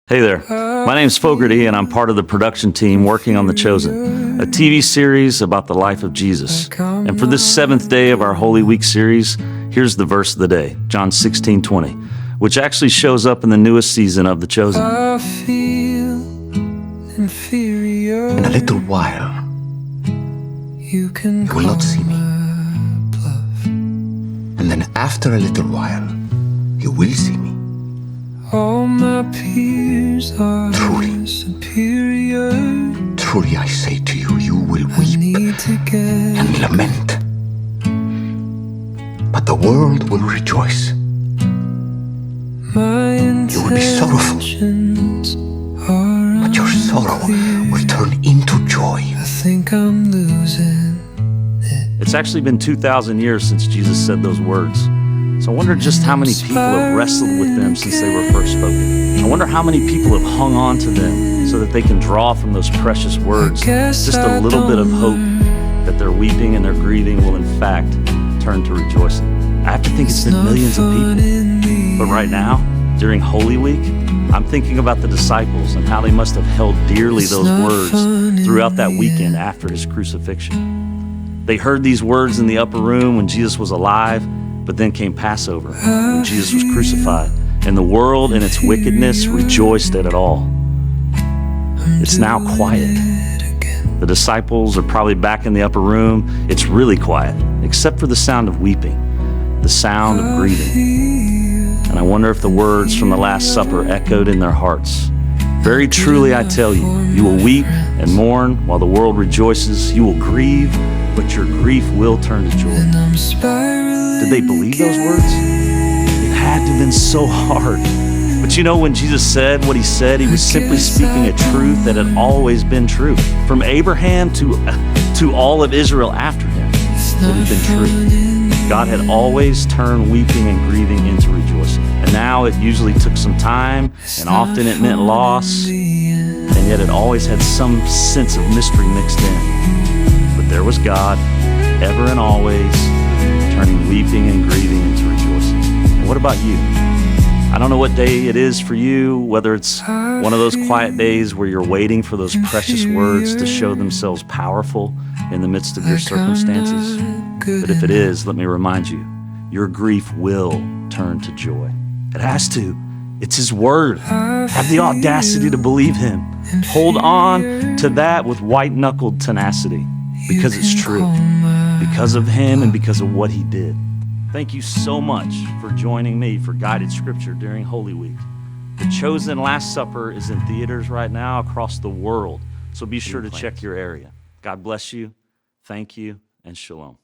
Hey there, my name's Fogarty and I'm part of the production team working on The Chosen, a TV series about the life of Jesus. And for this seventh day of our Holy Week series, here's the verse of the day, John 16:20, which actually shows up in the newest season of The Chosen. In a little while, you will not see me. And then after a little while, you will see me. All my peers are superior. Truly I say to you, you will weep and lament. But the world will rejoice. You will be sorrowful, but your sorrow will turn into joy. I think I'm losing it. It's actually been 2,000 years since Jesus said those words. So I wonder just how many people have wrestled with them since they were first spoken. I wonder how many people have hung on to them so that they can draw from those precious words just a little bit of hope that their weeping and their grieving will in fact turn to rejoicing. I have to think it's been millions of people. But right now, during Holy Week, I'm thinking about the disciples and how they must have held dearly those words throughout that weekend after his crucifixion. They heard these words in the upper room when Jesus was alive, but then came Passover, when Jesus was crucified, and the world in its wickedness rejoiced at it all. It's now quiet. The disciples are probably back in the upper room. It's really quiet, except for the sound of weeping, the sound of grieving. And I wonder if the words from the Last Supper echoed in their hearts. Very truly I tell you, you will weep and mourn while the world rejoices. You will grieve, but your grief will turn to joy. Did they believe those words? It had to have been so hard. But you know, when Jesus said what he said, he was simply speaking a truth that had always been true. From Abraham to all of Israel after him, it had been true. God had always turned weeping and grieving into rejoicing. And now it usually took some time, and often it meant loss, and yet it always had some sense of mystery mixed in. But there was God, ever and always, turning weeping and grieving into rejoicing. And what about you? I don't know what day it is for you, whether it's one of those quiet days where you're waiting for those precious words to show themselves powerful in the midst of your circumstances. But if it is, let me remind you, your grief will turn to joy. It has to. It's his word. Have the audacity to believe him. Hold on to that with white-knuckled tenacity, because it's true. Because of him and because of what he did. Thank you so much for joining me for Guided Scripture during Holy Week. The Chosen Last Supper is in theaters right now across the world, so be sure to check your area. God bless you, thank you, and shalom.